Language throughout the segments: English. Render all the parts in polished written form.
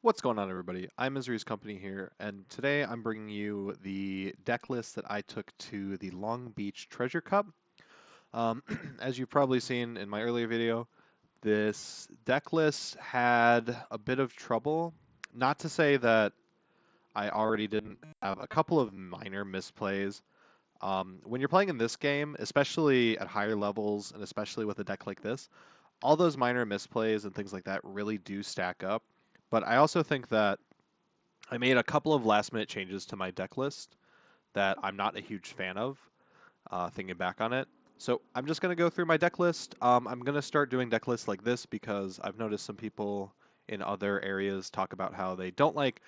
What's going on, everybody? I'm Misery's Company here, and today I'm bringing you the deck list that I took to the Long Beach Treasure Cup. Um, as you've probably seen in my earlier video, this deck list had a bit of trouble. Not to say that I already didn't have a couple of minor misplays. When you're playing in this game, especially at higher levels, and especially with a deck like this, all those minor misplays and things like that really do stack up. But I also think that I made a couple of last minute changes to my deck list that I'm not a huge fan of, thinking back on it. So I'm just going to go through my deck list. I'm going to start doing deck lists like this because I've noticed some people in other areas talk about how they don't like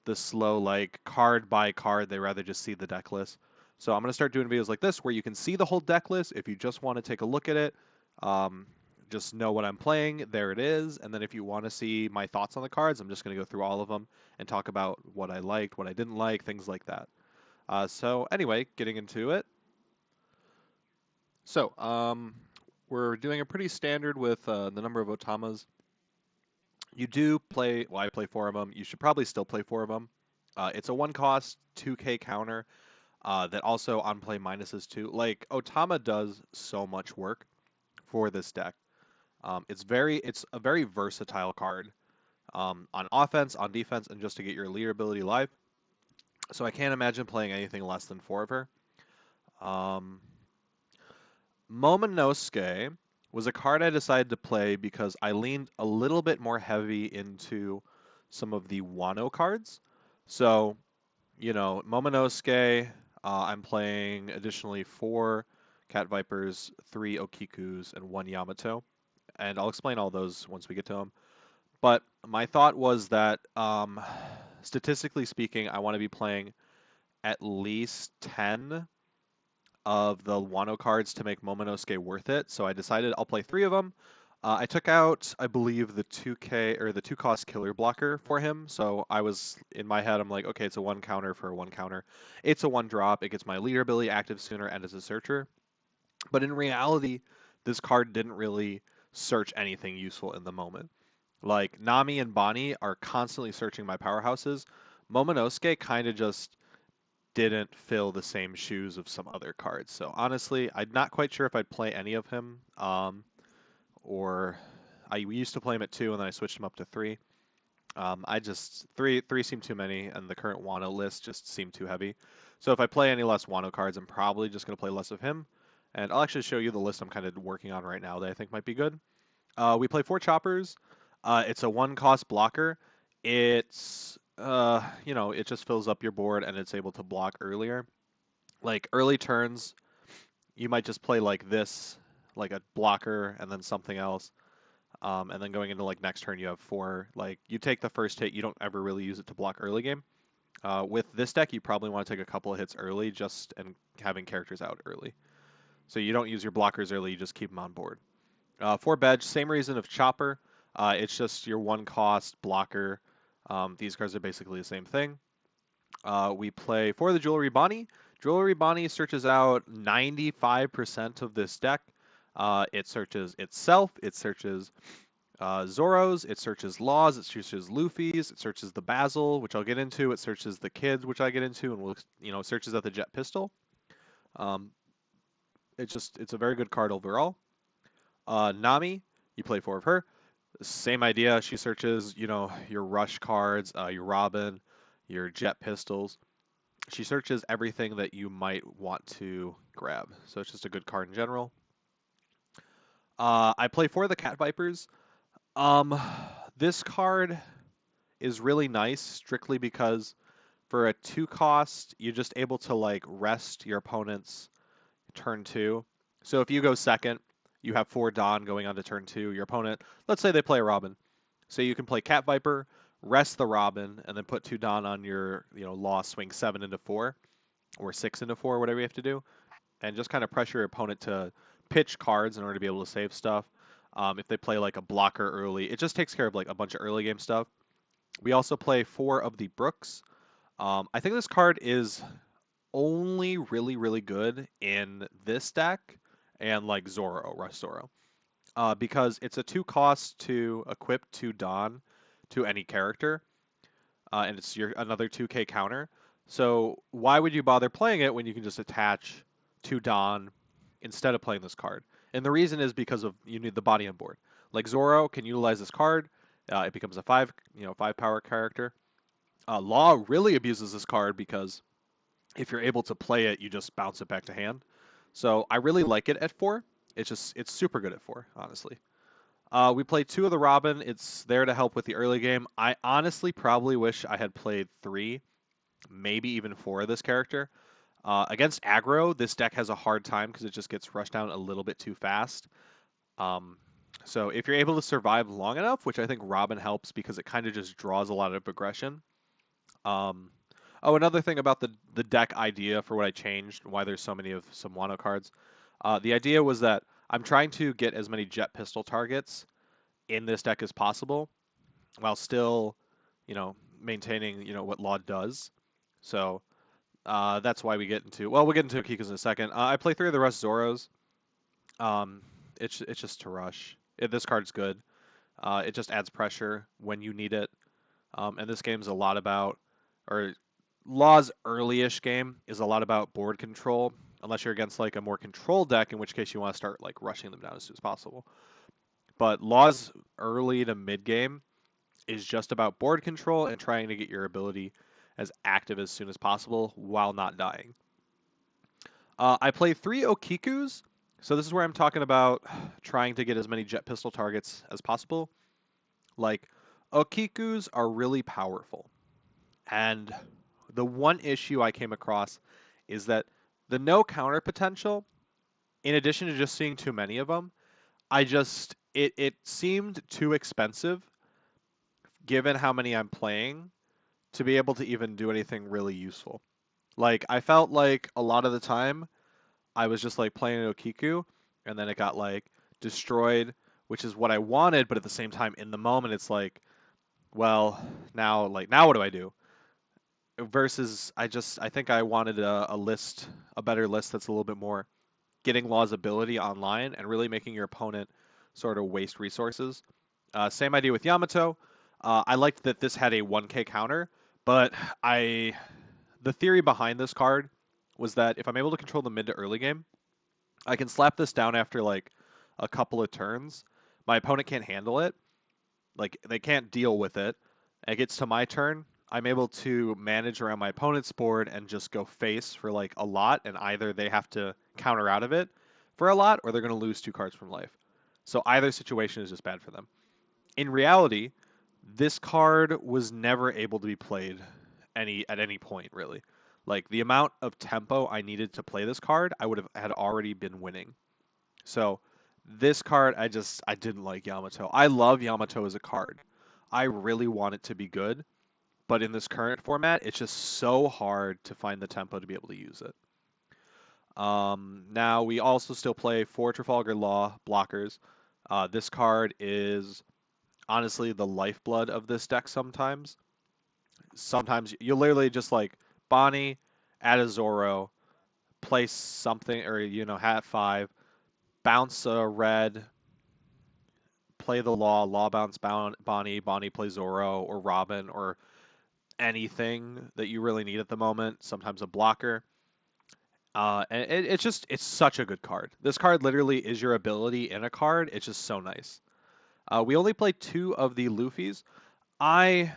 the slow, like card by card. They rather just see the deck list. So I'm going to start doing videos like this where you can see the whole deck list. If you just want to take a look at it, um, just know what I'm playing. There it is. And then if you want to see my thoughts on the cards, I'm just going to go through all of them and talk about what I liked, what I didn't like, things like that. So anyway, getting into it. So we're doing a pretty standard with the number of Otamas. You do play, well, I play four of them. You should probably still play four of them. It's a one cost 2K counter that also on play minuses too. Like Otama does so much work for this deck. It's a very versatile card on offense, on defense, and just to get your leader ability live. So I can't imagine playing anything less than four of her. Um, Momonosuke was a card I decided to play because I leaned a little bit more heavy into some of the Wano cards. So, Momonosuke, I'm playing additionally four Cat Vipers, three Okikus, and one Yamato. And I'll explain all those once we get to them. But my thought was that, statistically speaking, I want to be playing at least 10 of the Wano cards to make Momonosuke worth it. So I decided I'll play three of them. I took out, I believe, the 2K or the two cost killer blocker for him. So I was in my head, I'm like, okay, it's a one counter for a one counter. It's a one drop. It gets my leader ability active sooner and as a searcher. But in reality, this card didn't really search anything useful in the moment. Like Nami and Bonnie are constantly searching my powerhouses. Momonosuke kind of just didn't fill the same shoes of some other cards. So honestly, I'm not quite sure if I'd play any of him. Or I used to play him at two, and then I switched him up to three. I just three seemed too many, and the current Wano list just seemed too heavy. So if I play any less Wano cards, I'm probably just going to play less of him. And I'll actually show you the list I'm kind of working on right now that I think might be good. We play four choppers. It's a one cost blocker. It just fills up your board and it's able to block earlier. Like early turns, you might just play like this, like a blocker and then something else. And then going into like next turn, you have four. Like you take the first hit, you don't ever really use it to block early game. With this deck, you probably want to take a couple of hits early, just and having characters out early. So you don't use your blockers early, you just keep them on board. For Bedge, same reason of Chopper. It's just your one cost blocker. These cards are basically the same thing. We play for the Jewelry Bonnie. Jewelry Bonnie searches out 95% of this deck. It searches itself, it searches Zoros, it searches Laws, it searches Luffy's, it searches the Basil, which I'll get into, it searches the Kids, which I get into, and it searches out the Jet Pistol. Um, it's a very good card overall. Nami, you play four of her. Same idea. She searches, your rush cards, your Robin, your jet pistols. She searches everything that you might want to grab. So it's just a good card in general. I play for the Cat Vipers. Um, this card is really nice strictly because for a two cost, you're just able to like rest your opponent's turn two. So if you go second, you have four Dawn going on to turn two. Your opponent, let's say they play a Robin. So you can play Cat Viper, rest the Robin, and then put two Dawn on your, Law, swing 7 into 4, or 6 into 4, whatever you have to do, and just kind of pressure your opponent to pitch cards in order to be able to save stuff. If they play like a blocker early, it just takes care of like a bunch of early game stuff. We also play 4 of the Brooks. I think this card is only really, really good in this deck and like Zoro, Rush Zoro. Because it's a two cost to equip two Dawn to any character. and it's your another 2K counter. So why would you bother playing it when you can just attach to Don instead of playing this card? And the reason is because of you need the body on board. Like Zoro can utilize this card. It becomes a 5 power character. Law really abuses this card because if you're able to play it, you just bounce it back to hand. So I really like it at 4. It's super good at 4, honestly. We played 2 of the Robin. It's there to help with the early game. I honestly probably wish I had played 3, maybe even 4 of this character. Against aggro, this deck has a hard time because it just gets rushed down a little bit too fast. Um, so if you're able to survive long enough, which I think Robin helps because it kind of just draws a lot of aggression. Um, Another thing about the deck idea for what I changed, why there's so many of some Wano cards. The idea was that I'm trying to get as many jet pistol targets in this deck as possible, while still, maintaining, what Law does. So that's why we'll get into Akikas in a second. I play 3 of the Rush Zoros. Um, it's just to rush. This card's good. It just adds pressure when you need it. And this game's a lot about, or Law's early-ish game is a lot about board control, unless you're against like a more control deck, in which case you want to start like rushing them down as soon as possible. But Law's early to mid game is just about board control and trying to get your ability as active as soon as possible while not dying. I play 3 Okikus, so this is where I'm talking about trying to get as many jet pistol targets as possible. Like, Okikus are really powerful, and the one issue I came across is that the no counter potential, in addition to just seeing too many of them, it seemed too expensive given how many I'm playing to be able to even do anything really useful. Like I felt like a lot of the time I was just like playing an Okiku and then it got like destroyed, which is what I wanted, but at the same time in the moment it's like, well, now what do I do? Versus I think I wanted a better list that's a little bit more getting Law's ability online and really making your opponent sort of waste resources. Same idea with Yamato. I liked that this had a 1K counter, but the theory behind this card was that if I'm able to control the mid to early game, I can slap this down after like a couple of turns. My opponent can't handle it. Like they can't deal with it. It gets to my turn. I'm able to manage around my opponent's board and just go face for like a lot, and either they have to counter out of it for a lot, or they're going to lose 2 cards from life. So either situation is just bad for them. In reality, this card was never able to be played at any point really. Like the amount of tempo I needed to play this card, I would have had already been winning. So this card, I didn't like Yamato. I love Yamato as a card. I really want it to be good, but in this current format, it's just so hard to find the tempo to be able to use it. Now we also still play 4 Trafalgar Law blockers. This card is honestly the lifeblood of this deck sometimes. Sometimes you'll literally just like Bonnie, add a Zoro, place something, or hat 5, bounce a red, play the Law bounce Bonnie, Bonnie play Zoro or Robin or anything that you really need at the moment. Sometimes a blocker. And it's such a good card. This card literally is your ability in a card. It's just so nice. We only played 2 of the Luffy's. I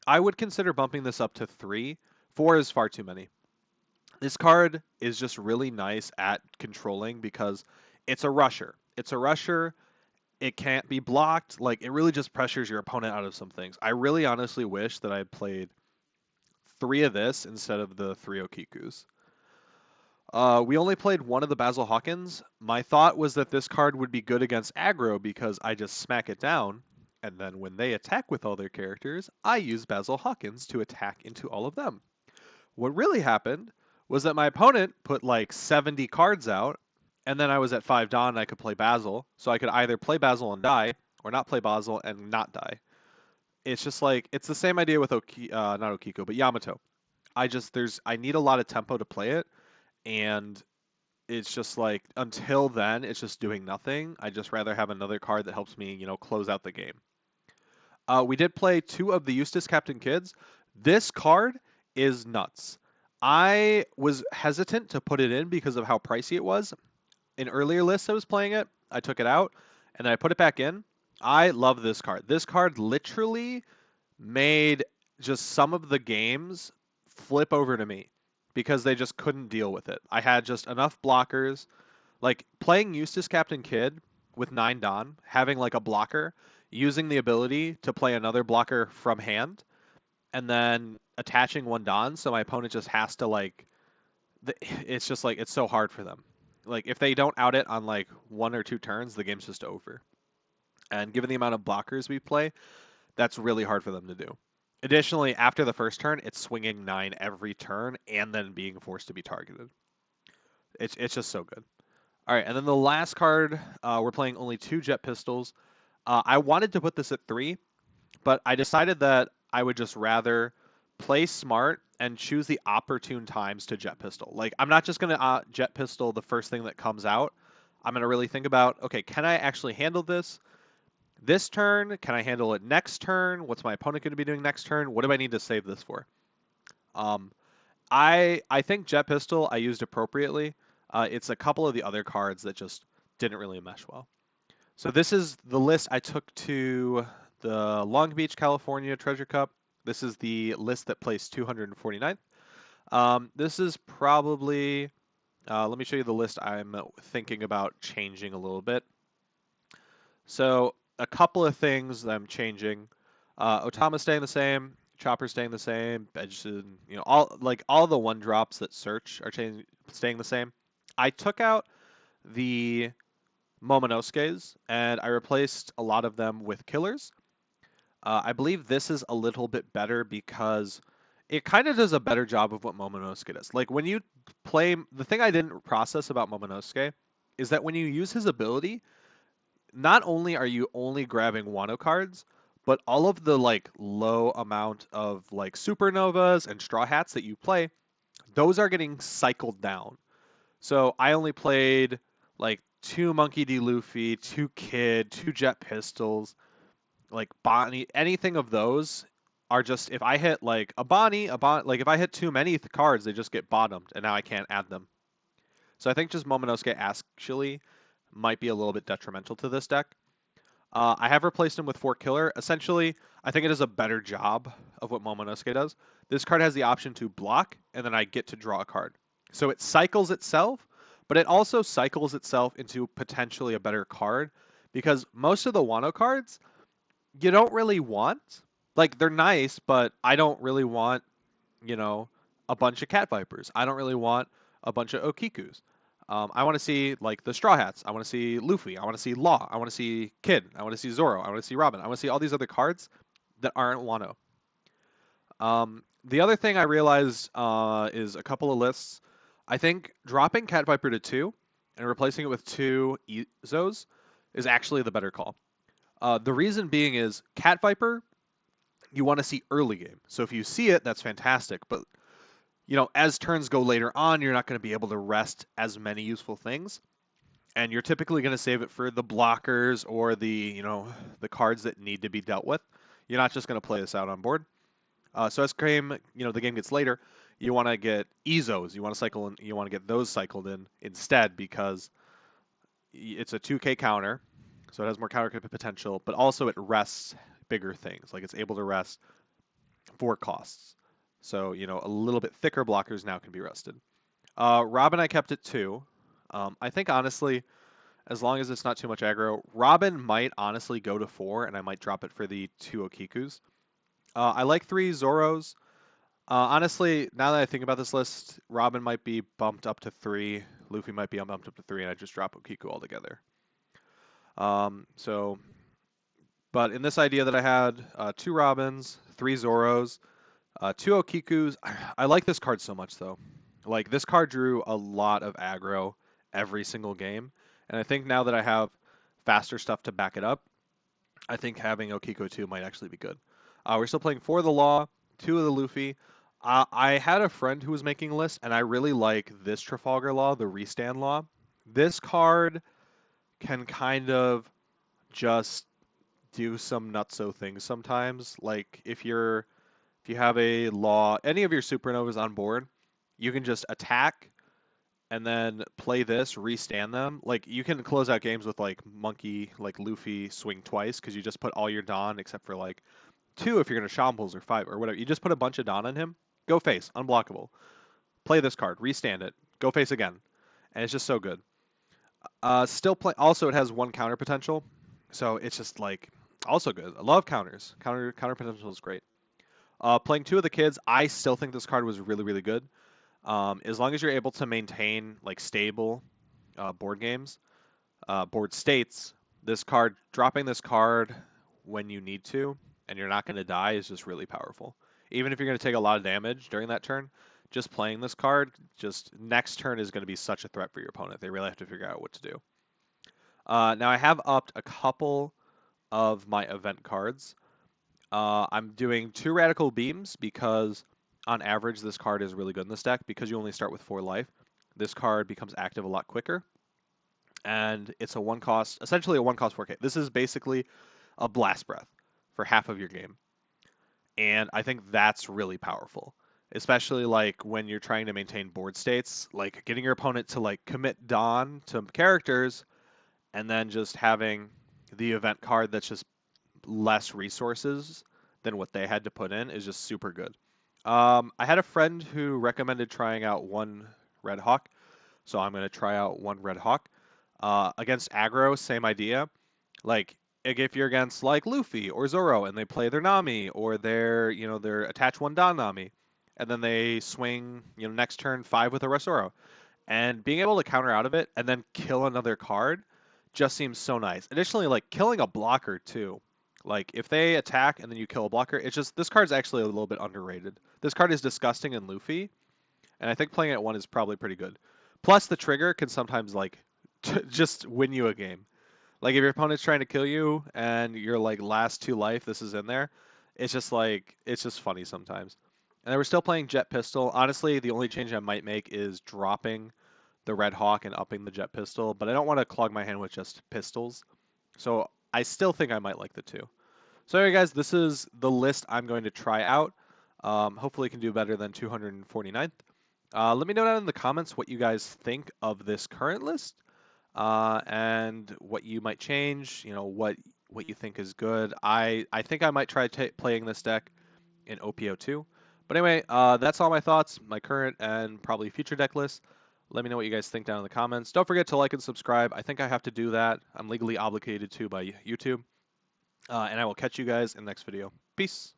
would consider bumping this up to 3. 4 is far too many. This card is just really nice at controlling because it's a rusher. It's a rusher. It can't be blocked. Like it really just pressures your opponent out of some things. I really honestly wish that I had played 3 of this instead of the 3 Okikus. We only played 1 of the Basil Hawkins. My thought was that this card would be good against aggro because I just smack it down, and then when they attack with all their characters, I use Basil Hawkins to attack into all of them. What really happened was that my opponent put like 70 cards out, and then I was at 5 Dawn and I could play Basil, so I could either play Basil and die, or not play Basil and not die. It's just like, it's the same idea with not Okiko, but Yamato. I need a lot of tempo to play it, and it's just like until then it's just doing nothing. I just rather have another card that helps me, close out the game. We did play 2 of the Eustace Captain Kids. This card is nuts. I was hesitant to put it in because of how pricey it was. In earlier lists I was playing it, I took it out and I put it back in. I love this card. This card literally made just some of the games flip over to me because they just couldn't deal with it. I had just enough blockers. Like playing Eustace Captain Kidd with 9 Don, having like a blocker, using the ability to play another blocker from hand, and then attaching 1 Don, so my opponent just has to like. It's just like it's so hard for them. Like if they don't out it on like 1 or 2 turns, the game's just over. And given the amount of blockers we play, that's really hard for them to do. Additionally, after the first turn, it's swinging 9 every turn and then being forced to be targeted. It's just so good. All right, and then the last card, we're playing only 2 jet pistols. I wanted to put this at 3, but I decided that I would just rather play smart and choose the opportune times to jet pistol. Like I'm not just gonna jet pistol the first thing that comes out. I'm gonna really think about, okay, can I actually handle this turn? Can I handle it next turn? What's my opponent going to be doing next turn? What do I need to save this for? Um, I think Jet Pistol I used appropriately. It's a couple of the other cards that just didn't really mesh well. So this is the list I took to the Long Beach, California Treasure Cup. This is the list that placed 249th. This is probably, let me show you the list I'm thinking about changing a little bit. So a couple of things that I'm changing. Otama staying the same, Chopper staying the same, Edgerton, all the 1 drops that search are staying the same. I took out the Momonosuke's and I replaced a lot of them with killers. I believe this is a little bit better because it kind of does a better job of what Momonosuke does. Like when you play, the thing I didn't process about Momonosuke is that when you use his ability, not only are you only grabbing Wano cards, but all of the like low amount of like supernovas and straw hats that you play, those are getting cycled down. So I only played like 2 Monkey D. Luffy, 2 Kid, 2 Jet Pistols, like Bonnie, anything of those are just if I hit like a Bonnie, like if I hit too many cards, they just get bottomed, and now I can't add them. So I think just Momonosuke actually might be a little bit detrimental to this deck. I have replaced him with 4 Killer. Essentially, I think it does a better job of what Momonosuke does. This card has the option to block, and then I get to draw a card. So it cycles itself, but it also cycles itself into potentially a better card because most of the Wano cards you don't really want. Like, they're nice, but I don't really want, you know, a bunch of Cat Vipers. I don't really want a bunch of Okikus. I want to see like the Straw Hats. I want to see Luffy. I want to see Law. I want to see Kid. I want to see Zoro. I want to see Robin. I want to see all these other cards that aren't Wano. The other thing I realized is a couple of lists. I think dropping Cat Viper to 2 and replacing it with 2 Izos is actually the better call. The reason being is Cat Viper, you want to see early game. So if you see it, that's fantastic. But as turns go later on, you're not going to be able to rest as many useful things, and you're typically going to save it for the blockers or the cards that need to be dealt with. You're not just going to play this out on board. So as the game gets later, you want to get Izos. You want to cycle in. You want to get those cycled in instead because it's a 2K counter, so it has more counter potential, but also it rests bigger things. Like it's able to rest 4 costs. So, a little bit thicker blockers now can be rested. Robin, I kept it 2. I think, honestly, as long as it's not too much aggro, Robin might honestly go to 4, and I might drop it for the 2 Okikus. I like 3 Zoros. Honestly, now that I think about this list, Robin might be bumped up to 3, Luffy might be bumped up to 3, and I just drop Okiku altogether. But in this idea that I had, 2 Robins, 3 Zoros, 2 Okikus. I like this card so much, though. Like, this card drew a lot of aggro every single game. And I think now that I have faster stuff to back it up, I think having Okiko 2 might actually be good. We're still playing 4 of the Law, 2 of the Luffy. I had a friend who was making a list, and I really like this Trafalgar Law, the Restand Law. This card can kind of just do some nutso things sometimes. Like, if you're if you have a law, any of your supernovas on board, you can just attack and then play this, restand them. Like you can close out games with like Monkey, like Luffy swing twice because you just put all your Don except for like two if you're gonna shambles or five or whatever. You just put a bunch of Don on him. Go face, unblockable. Play this card, restand it, go face again, and it's just so good. Still play. Also, it has one counter potential, so it's just like also good. I love counters. Counter potential is great. Playing two of the kids, I still think this card was really good. As long as you're able to maintain like stable board games, board states, this card dropping this card when you need to, and you're not going to die is just really powerful. Even if you're going to take a lot of damage during that turn, just playing this card, just next turn is going to be such a threat for your opponent. They really have to figure out what to do. Now I have upped a couple of my event cards. I'm doing 2 Radical Beams because on average this card is really good in this deck because you only start with 4 life. This card becomes active a lot quicker, and it's a 1 cost, essentially a 1 cost 4K. This is basically a Blast Breath for half of your game, and I think that's really powerful, especially like when you're trying to maintain board states, like getting your opponent to like commit Dawn to characters, and then just having the event card that's just less resources than what they had to put in is just super good. I had a friend who recommended trying out 1 Red Hawk, so I'm going to try out 1 Red Hawk. Against aggro, same idea. Like if you're against like Luffy or Zoro and they play their Nami or their attach 1 Don Nami, and then they swing next turn 5 with a Rosoro, and being able to counter out of it and then kill another card just seems so nice. Additionally, like killing a blocker too. Like if they attack and then you kill a blocker, it's just this card's actually a little bit underrated. This card is disgusting in Luffy, and I think playing at 1 is probably pretty good. Plus the trigger can sometimes like just win you a game. Like if your opponent's trying to kill you and you're like last 2 life, this is in there. It's just like it's just funny sometimes. And then we're still playing Jet Pistol. Honestly, the only change I might make is dropping the Red Hawk and upping the Jet Pistol, but I don't want to clog my hand with just pistols. So I still think I might like the 2. So anyway, guys, this is the list I'm going to try out. Hopefully, I can do better than 249th. Let me know down in the comments what you guys think of this current list and what you might change. What you think is good. I think I might try playing this deck in OPO2. But anyway, that's all my thoughts, my current and probably future deck list. Let me know what you guys think down in the comments. Don't forget to like and subscribe. I think I have to do that. I'm legally obligated to by YouTube. And I will catch you guys in the next video. Peace.